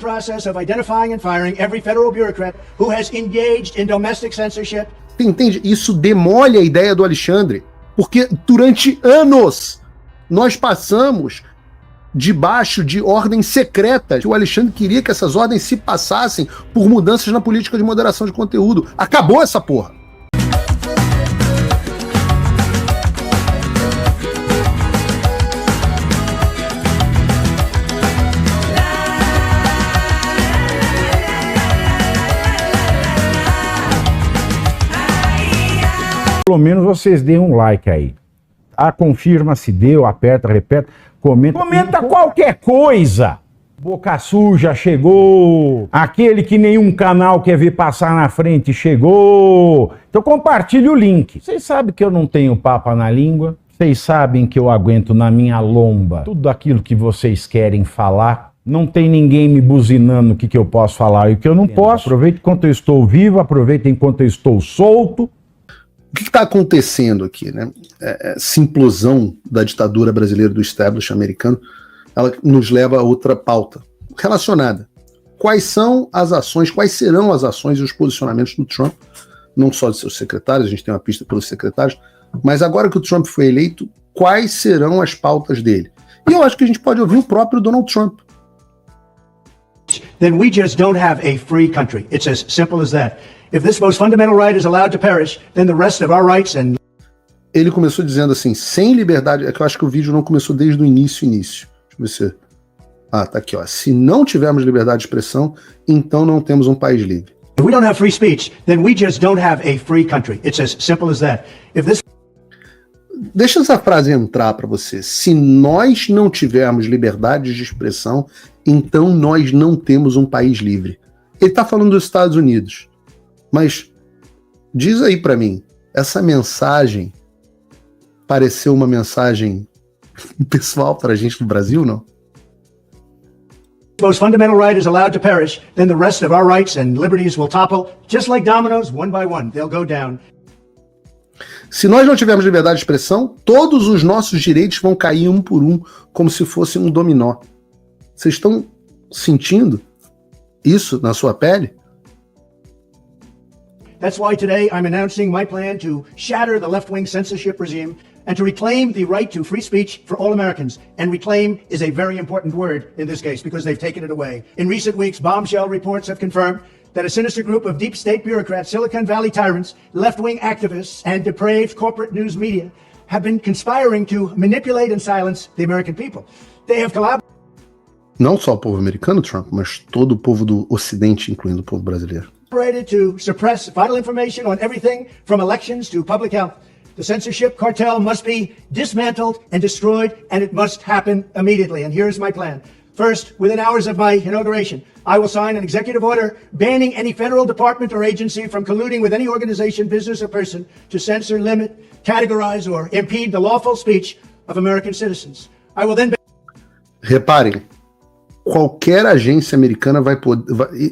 Process of identifying and firing every federal bureaucrat who has engaged in domestic censorship. Você entende? Isso demole a ideia do Alexandre, porque durante anos nós passamos debaixo de ordens secretas. O Alexandre queria que essas ordens se passassem por mudanças na política de moderação de conteúdo. Acabou essa porra. Pelo menos vocês deem um like aí. Confirma se deu, aperta, repete, comenta. Comenta qualquer coisa. Boca suja chegou. Aquele que nenhum canal quer ver passar na frente chegou. Então compartilhe o link. Vocês sabem que eu não tenho papa na língua. Vocês sabem que eu aguento na minha lomba tudo aquilo que vocês querem falar. Não tem ninguém me buzinando o que eu posso falar e o que eu não posso. Aproveite enquanto eu estou vivo, aproveite enquanto eu estou solto. O que está acontecendo aqui, né? Essa implosão da ditadura brasileira do establishment americano, ela nos leva a outra pauta relacionada. Quais serão as ações e os posicionamentos do Trump, não só de seus secretários, a gente tem uma pista pelos secretários, mas agora que o Trump foi eleito, quais serão as pautas dele? E eu acho que a gente pode ouvir o próprio Donald Trump. Then we just don't have a free country. It's as simple as that. If this most fundamental right is allowed to perish, then the rest of our rights and... Ele começou dizendo assim, sem liberdade, é que eu acho que o vídeo não começou desde o início. Deixa eu ver se... tá aqui, ó. Se não tivermos liberdade de expressão, então não temos um país livre. If we don't have free speech, then we just don't have a free country. It's as simple as that. If this... Deixa essa frase entrar para você. Se nós não tivermos liberdade de expressão, então nós não temos um país livre. Ele está falando dos Estados Unidos. Mas diz aí para mim, essa mensagem pareceu uma mensagem pessoal para a gente do Brasil, não? Most fundamental right is allowed to perish, then the rest of our rights and liberties will topple, just like dominoes, one by one, they'll go down. Se nós não tivermos liberdade de expressão, todos os nossos direitos vão cair um por um, como se fosse um dominó. Vocês estão sentindo isso na sua pele? That's why today I'm announcing my plan to shatter the left-wing censorship regime and to reclaim the right to free speech for all Americans. And reclaim is a very important word in this case because they've taken it away. In recent weeks, bombshell reports have confirmed that a sinister group of deep state bureaucrats, Silicon Valley tyrants, left-wing activists, and depraved corporate news media have been conspiring to manipulate and silence the American people. They have collaborated. Não só o povo americano, Trump, mas todo o povo do Ocidente, incluindo o povo brasileiro. To suppress vital information on everything from elections to public health. The censorship cartel must be dismantled and destroyed, and it must happen immediately. And here's my plan. First, within hours of my inauguration, I will sign an executive order banning any federal department or agency from colluding with any organization, business, or person to censor, limit, categorize, or impede the lawful speech of American citizens. I will then... Reparem, qualquer agência americana vai poder...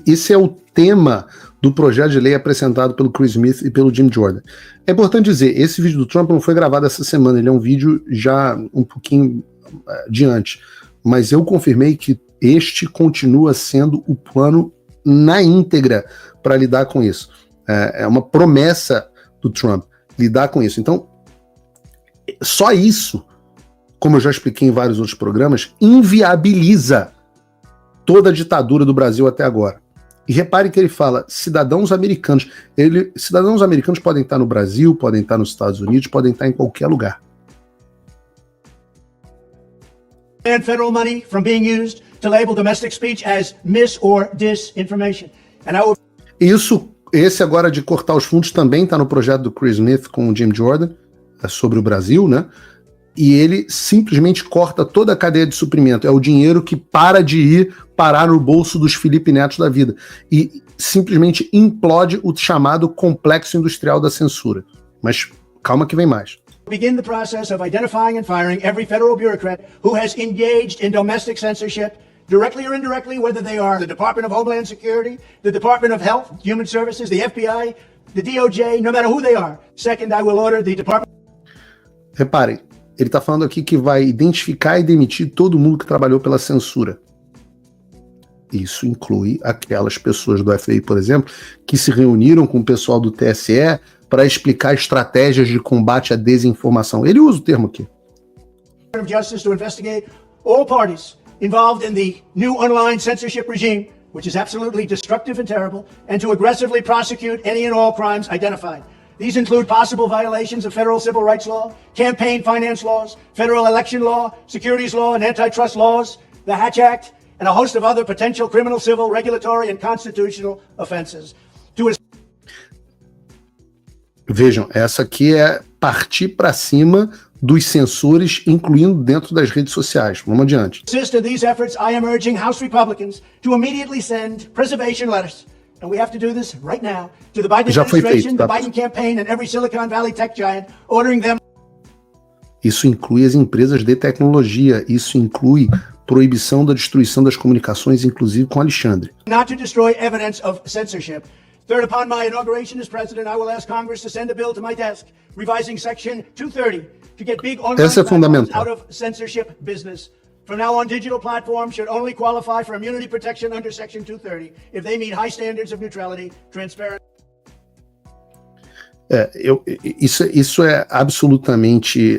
Esse é o tema do projeto de lei apresentado pelo Chris Smith e pelo Jim Jordan. É importante dizer, esse vídeo do Trump não foi gravado essa semana, ele é um vídeo já um pouquinho adiante, mas eu confirmei que este continua sendo o plano na íntegra para lidar com isso. É uma promessa do Trump, lidar com isso. Então, só isso, como eu já expliquei em vários outros programas, inviabiliza toda a ditadura do Brasil até agora. E repare que ele fala cidadãos americanos. Cidadãos americanos podem estar no Brasil, podem estar nos Estados Unidos, podem estar em qualquer lugar. And federal money from being used to label domestic speech as mis or disinformation. And I will... Esse agora de cortar os fundos também está no projeto do Chris Smith com o Jim Jordan, sobre o Brasil, né? E ele simplesmente corta toda a cadeia de suprimento. É o dinheiro que para de ir parar no bolso dos Felipe Netos da vida. E simplesmente implode o chamado complexo industrial da censura. Mas calma que vem mais. Begin the process of identifying and firing every federal bureaucrat who has engaged in domestic censorship, directly or indirectly, whether they are the Department of Homeland Security, the Department of Health, Human Services, the FBI, the DOJ, no matter who they are. Second, I will order the Department... Reparem, ele está falando aqui que vai identificar e demitir todo mundo que trabalhou pela censura. Isso inclui aquelas pessoas do FBI, por exemplo, que se reuniram com o pessoal do TSE para explicar estratégias de combate à desinformação. Ele usa o termo aqui. of Justice to investigate all parties involved in the new online censorship regime, which is absolutely destructive and terrible, and to aggressively prosecute any and all crimes identified. These include possible violations of federal civil rights law, campaign finance laws, federal election law, securities law, and antitrust laws, the Hatch Act, and a host of other potential criminal, civil, regulatory, and constitutional offenses. Vejam, essa aqui é partir para cima dos censores, incluindo dentro das redes sociais. Vamos adiante. Assist in these efforts, I am urging House Republicans to immediately send preservation letters, and we have to do this right now, to the Biden Já foi administration, feito, tá? the Biden campaign, and every Silicon Valley tech giant, ordering them Isso inclui as empresas de tecnologia, isso inclui proibição da destruição das comunicações, inclusive com Alexandre. not to destroy evidence of censorship. Third, upon my inauguration as president, I will ask Congress to send a bill to my desk, revising Section 230 to get big online Essa é platforms fundamental. out of censorship business. From now on, digital platforms should only qualify for immunity protection under Section 230 if they meet high standards of neutrality, transparency. Isso é absolutamente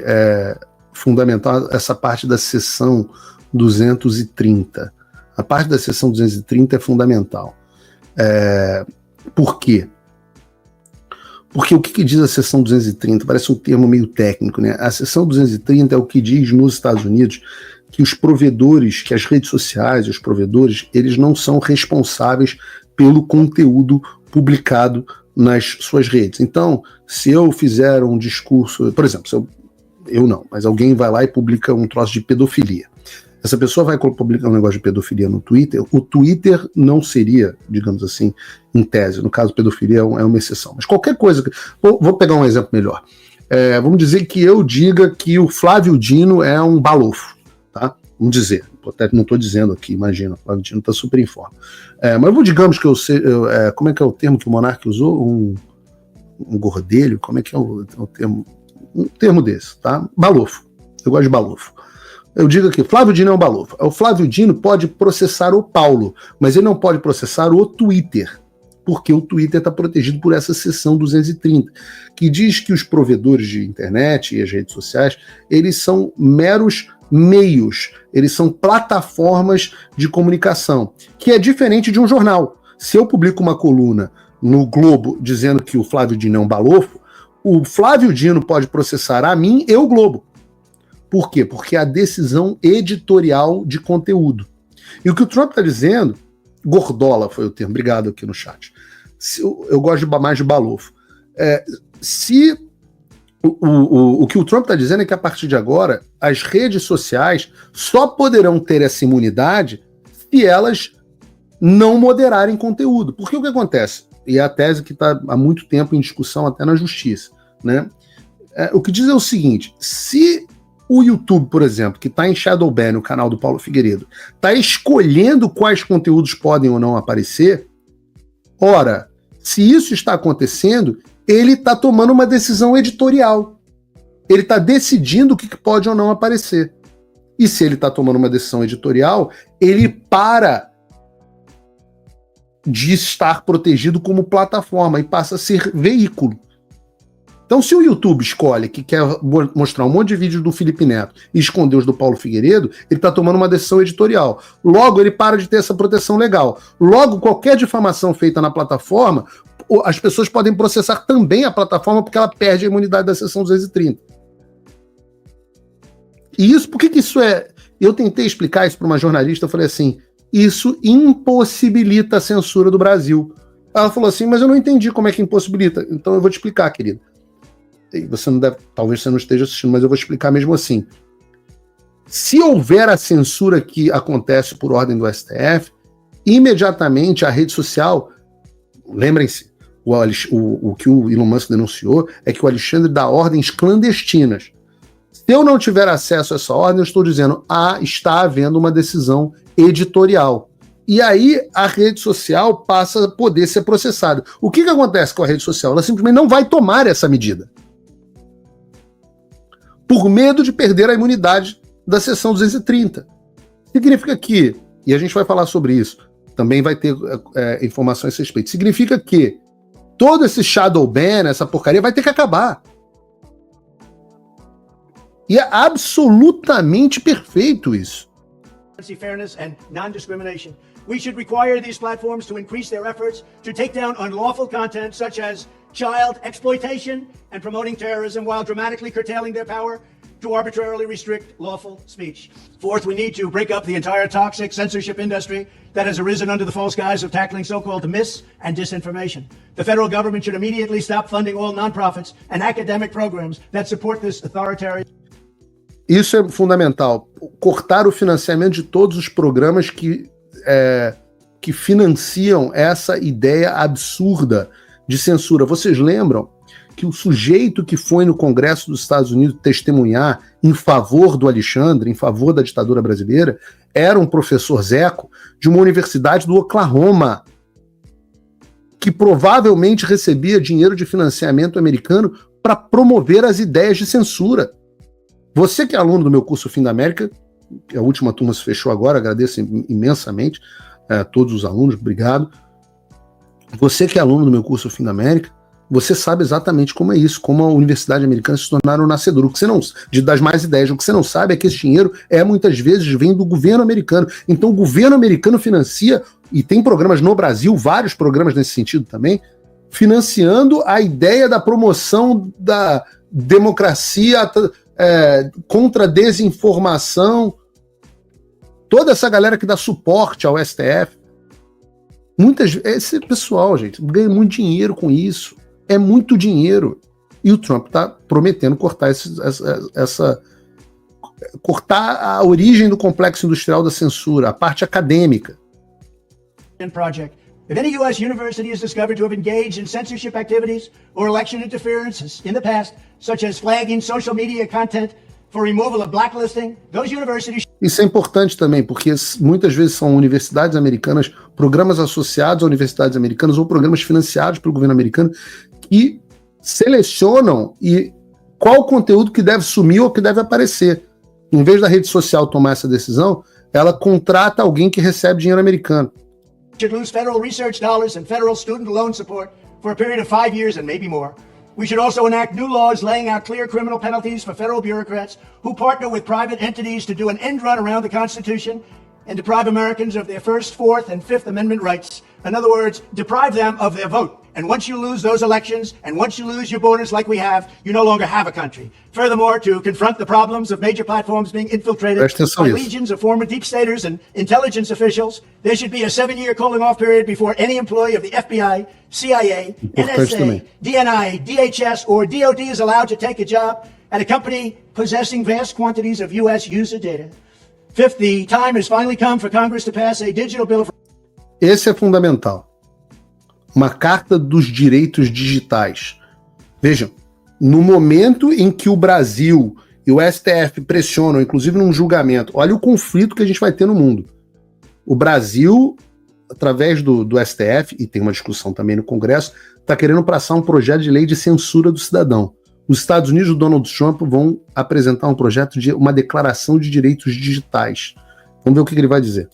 fundamental, essa parte da seção 230. A parte da seção 230 é fundamental. Por quê? Porque o que diz a seção 230? Parece um termo meio técnico, né? A seção 230 é o que diz nos Estados Unidos que os provedores, que as redes sociais, os provedores, eles não são responsáveis pelo conteúdo publicado nas suas redes. Então, se eu fizer um discurso, por exemplo, eu não, mas alguém vai lá e publica um troço de pedofilia. Essa pessoa vai publicar um negócio de pedofilia no Twitter, o Twitter não seria, digamos assim, em tese. No caso, pedofilia é uma exceção. Mas qualquer coisa... Vou pegar um exemplo melhor. Vamos dizer que eu diga que o Flávio Dino é um balofo, tá? Vamos dizer. Até não estou dizendo aqui, imagina, o Flávio Dino está super em forma. Mas digamos que eu sei... como é que é o termo que o Monark usou? Um gordelho? Como é que é o termo? Um termo desse, tá? Balofo. Eu gosto de balofo. Eu digo aqui, Flávio Dino é um balofo. O Flávio Dino pode processar o Paulo, mas ele não pode processar o Twitter, porque o Twitter está protegido por essa seção 230, que diz que os provedores de internet e as redes sociais, eles são meros meios, eles são plataformas de comunicação, que é diferente de um jornal. Se eu publico uma coluna no Globo dizendo que o Flávio Dino é um balofo, o Flávio Dino pode processar a mim e o Globo. Por quê? Porque é a decisão editorial de conteúdo. E o que o Trump está dizendo, gordola foi o termo, obrigado aqui no chat. Eu gosto mais de balofo. O que o Trump está dizendo é que a partir de agora, as redes sociais só poderão ter essa imunidade se elas não moderarem conteúdo. Porque o que acontece? E é a tese que está há muito tempo em discussão até na justiça, né? O que diz é o seguinte, se o YouTube, por exemplo, que está em shadow ban, no canal do Paulo Figueiredo, está escolhendo quais conteúdos podem ou não aparecer, ora, se isso está acontecendo, ele está tomando uma decisão editorial. Ele está decidindo o que pode ou não aparecer. E se ele está tomando uma decisão editorial, ele para de estar protegido como plataforma e passa a ser veículo. Então, se o YouTube escolhe que quer mostrar um monte de vídeos do Felipe Neto e esconder os do Paulo Figueiredo, ele está tomando uma decisão editorial. Logo, ele para de ter essa proteção legal. Logo, qualquer difamação feita na plataforma, as pessoas podem processar também a plataforma porque ela perde a imunidade da seção 230. E isso, por que isso é... Eu tentei explicar isso para uma jornalista, eu falei assim, isso impossibilita a censura do Brasil. Ela falou assim, mas eu não entendi como é que impossibilita. Então eu vou te explicar, querido. Você não deve, talvez você não esteja assistindo, mas eu vou explicar mesmo assim. Se houver a censura que acontece por ordem do STF, imediatamente a rede social, lembrem-se, o que o Elon Musk denunciou é que o Alexandre dá ordens clandestinas. Se eu não tiver acesso a essa ordem, eu estou dizendo, está havendo uma decisão editorial. E aí a rede social passa a poder ser processada. O que acontece com a rede social? Ela simplesmente não vai tomar essa medida. Por medo de perder a imunidade da seção 230. Significa que, e a gente vai falar sobre isso, também vai ter informação a esse respeito. Significa que todo esse shadow ban, essa porcaria, vai ter que acabar. E é absolutamente perfeito isso. Fairness and non-discrimination. We should require these platforms to increase their efforts to take down unlawful content such as child exploitation and promoting terrorism while dramatically curtailing their power to arbitrarily restrict lawful speech. Fourth, we need to break up the entire toxic censorship industry that has arisen under the false guise of tackling so-called mis- and disinformation. The federal government should immediately stop funding all nonprofits and academic programs that support this authoritarian. Isso é fundamental. Cortar o financiamento de todos os programas que financiam essa ideia absurda de censura. Vocês lembram que o sujeito que foi no Congresso dos Estados Unidos testemunhar em favor do Alexandre, em favor da ditadura brasileira, era um professor Zeco de uma universidade do Oklahoma, que provavelmente recebia dinheiro de financiamento americano para promover as ideias de censura. Você que é aluno do meu curso Fim da América, a última turma se fechou agora, agradeço imensamente a todos os alunos, obrigado. Você que é aluno do meu curso Fim da América, você sabe exatamente como é isso, como a universidade americana se tornaram nascedora. O que você não, das mais ideias, o que você não sabe é que esse dinheiro muitas vezes vem do governo americano. Então o governo americano financia, e tem programas no Brasil, vários programas nesse sentido também, financiando a ideia da promoção da democracia contra a desinformação. Toda essa galera que dá suporte ao STF, esse pessoal, gente, ganha muito dinheiro com isso. É muito dinheiro. E o Trump está prometendo cortar cortar a origem do complexo industrial da censura, a parte acadêmica. Project. If any U.S. university is discovered to have engaged in censorship activities or election interference in the past, such as flagging social media content for removal of blacklisting, those universities... Isso é importante também, porque muitas vezes são universidades americanas, programas associados a universidades americanas ou programas financiados pelo governo americano que selecionam qual o conteúdo que deve sumir ou que deve aparecer. Em vez da rede social tomar essa decisão, ela contrata alguém que recebe dinheiro americano. Should lose federal research dollars and federal student loan support for a period of 5 years and maybe more. We should also enact new laws laying out clear criminal penalties for federal bureaucrats who partner with private entities to do an end run around the Constitution and deprive Americans of their First, Fourth, and Fifth Amendment rights. In other words, deprive them of their vote. And once you lose those elections, and once you lose your borders like we have, you no longer have a country. Furthermore, to confront the problems of major platforms being infiltrated by legions of former deep staters and intelligence officials, there should be a 7-year cooling-off period before any employee of the FBI, CIA, NSA, DNI, DHS, or DOD is allowed to take a job at a company possessing vast quantities of U.S. user data. Fifth, the time has finally come for Congress to pass a digital bill of... Esse é fundamental. Uma carta dos direitos digitais. Vejam, no momento em que o Brasil e o STF pressionam, inclusive num julgamento, olha o conflito que a gente vai ter no mundo. O Brasil, através do STF, e tem uma discussão também no Congresso, está querendo passar um projeto de lei de censura do cidadão. Os Estados Unidos, o Donald Trump, vão apresentar um projeto de uma declaração de direitos digitais. Vamos ver o que ele vai dizer.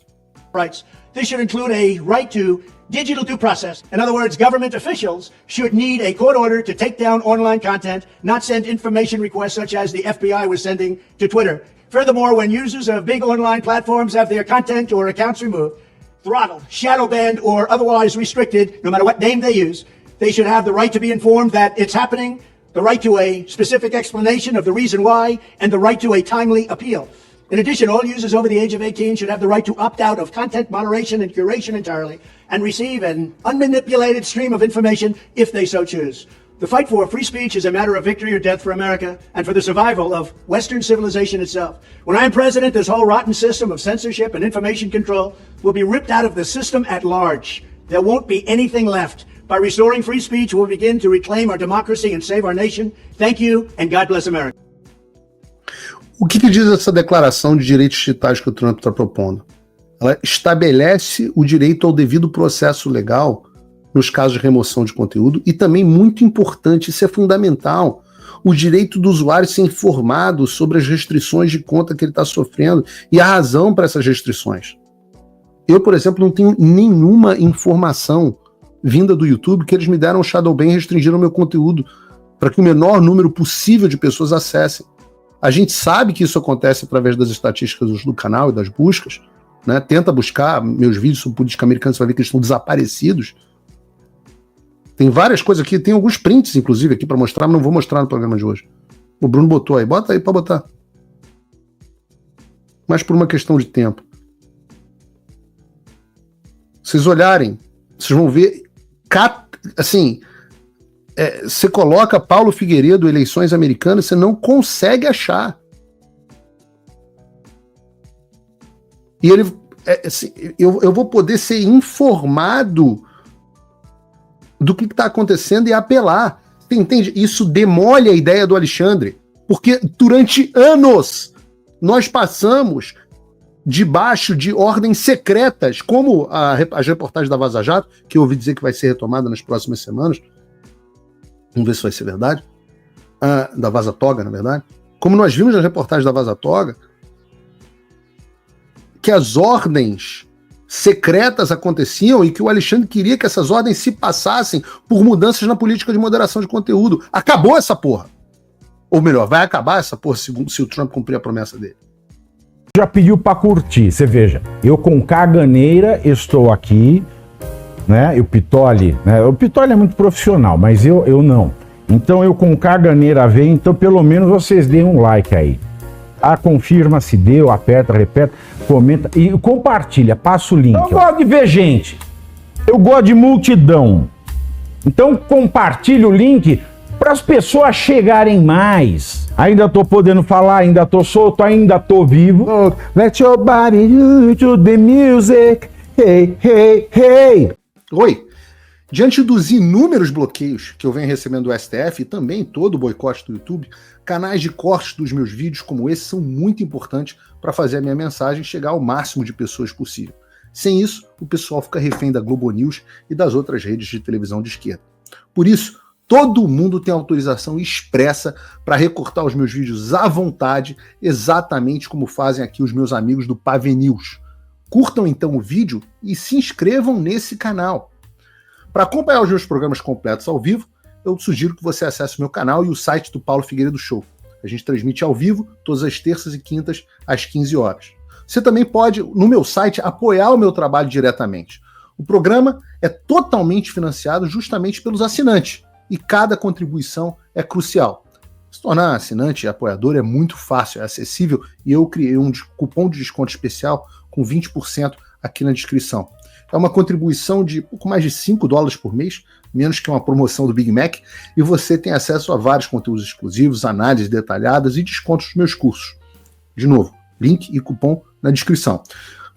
Rights. This should include a right to digital due process. In other words, government officials should need a court order to take down online content, not send information requests such as the FBI was sending to Twitter. Furthermore, when users of big online platforms have their content or accounts removed, throttled, shadow banned, or otherwise restricted, no matter what name they use, they should have the right to be informed that it's happening, the right to a specific explanation of the reason why, and the right to a timely appeal. In addition, all users over the age of 18 should have the right to opt out of content moderation and curation entirely and receive an unmanipulated stream of information if they so choose. The fight for free speech is a matter of victory or death for America and for the survival of Western civilization itself. When I am president, this whole rotten system of censorship and information control will be ripped out of the system at large. There won't be anything left. By restoring free speech, we'll begin to reclaim our democracy and save our nation. Thank you, and God bless America. O que diz essa declaração de direitos digitais que o Trump está propondo? Ela estabelece o direito ao devido processo legal nos casos de remoção de conteúdo e também, muito importante, isso é fundamental, o direito do usuário ser informado sobre as restrições de conta que ele está sofrendo e a razão para essas restrições. Eu, por exemplo, não tenho nenhuma informação vinda do YouTube que eles me deram um shadow ban e restringiram meu conteúdo para que o menor número possível de pessoas acessem. A gente sabe que isso acontece através das estatísticas do canal e das buscas, né? Tenta buscar meus vídeos sobre política americana, você vai ver que eles estão desaparecidos. Tem várias coisas aqui, tem alguns prints, inclusive, aqui para mostrar, mas não vou mostrar no programa de hoje. O Bruno botou aí, bota aí para botar. Mas por uma questão de tempo. Vocês olharem, vocês vão ver, assim, você coloca Paulo Figueiredo, eleições americanas, você não consegue achar. E ele, assim, eu vou poder ser informado do que está acontecendo e apelar. Você entende? Isso demole a ideia do Alexandre, porque durante anos nós passamos debaixo de ordens secretas, como as reportagens da Vaza Jato, que eu ouvi dizer que vai ser retomada nas próximas semanas. Vamos ver se vai ser verdade. Da Vaza Toga, na verdade. Como nós vimos nas reportagens da Vaza Toga, que as ordens secretas aconteciam e que o Alexandre queria que essas ordens se passassem por mudanças na política de moderação de conteúdo. Acabou essa porra. Ou melhor, vai acabar essa porra se o Trump cumprir a promessa dele. Já pediu para curtir, você veja, eu com caganeira estou aqui, né, o Pitoli é muito profissional, mas eu não, então eu com caganeira venho, então pelo menos vocês deem um like aí, confirma se deu, aperta, repete, comenta e compartilha, passa o link. Eu gosto de ver gente, eu gosto de multidão, então compartilha o link para as pessoas chegarem mais. Ainda tô podendo falar, ainda tô solto, ainda tô vivo. Let your body to the music. Hey, hey, hey. Oi. Diante dos inúmeros bloqueios que eu venho recebendo do STF e também todo o boicote do YouTube, canais de cortes dos meus vídeos como esse são muito importantes para fazer a minha mensagem chegar ao máximo de pessoas possível. Sem isso, o pessoal fica refém da Globo News e das outras redes de televisão de esquerda. Por isso, todo mundo tem autorização expressa para recortar os meus vídeos à vontade, exatamente como fazem aqui os meus amigos do Pave News. Curtam então o vídeo e se inscrevam nesse canal. Para acompanhar os meus programas completos ao vivo, eu sugiro que você acesse o meu canal e o site do Paulo Figueiredo Show. A gente transmite ao vivo todas as terças e quintas às 15 horas. Você também pode, no meu site, apoiar o meu trabalho diretamente. O programa é totalmente financiado justamente pelos assinantes. E cada contribuição é crucial. Se tornar assinante e apoiador é muito fácil, é acessível e eu criei um cupom de desconto especial com 20% aqui na descrição. É uma contribuição de pouco mais de $5 por mês, menos que uma promoção do Big Mac, e você tem acesso a vários conteúdos exclusivos, análises detalhadas e descontos dos meus cursos. De novo, link e cupom na descrição.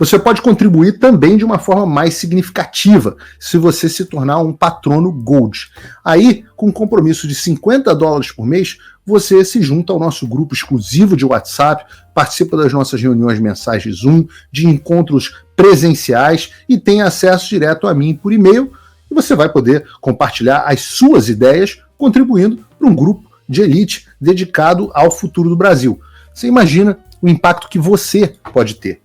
Você pode contribuir também de uma forma mais significativa se você se tornar um patrono Gold. Aí, com um compromisso de $50 por mês, você se junta ao nosso grupo exclusivo de WhatsApp, participa das nossas reuniões mensais de Zoom, de encontros presenciais e tem acesso direto a mim por e-mail. E você vai poder compartilhar as suas ideias, contribuindo para um grupo de elite dedicado ao futuro do Brasil. Você imagina o impacto que você pode ter.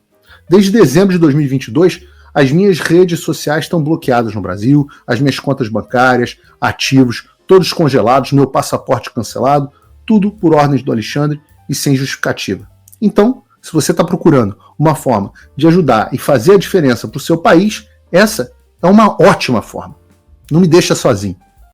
Desde dezembro de 2022, as minhas redes sociais estão bloqueadas no Brasil, as minhas contas bancárias, ativos, todos congelados, meu passaporte cancelado, tudo por ordens do Alexandre e sem justificativa. Então, se você está procurando uma forma de ajudar e fazer a diferença para o seu país, essa é uma ótima forma. Não me deixa sozinho.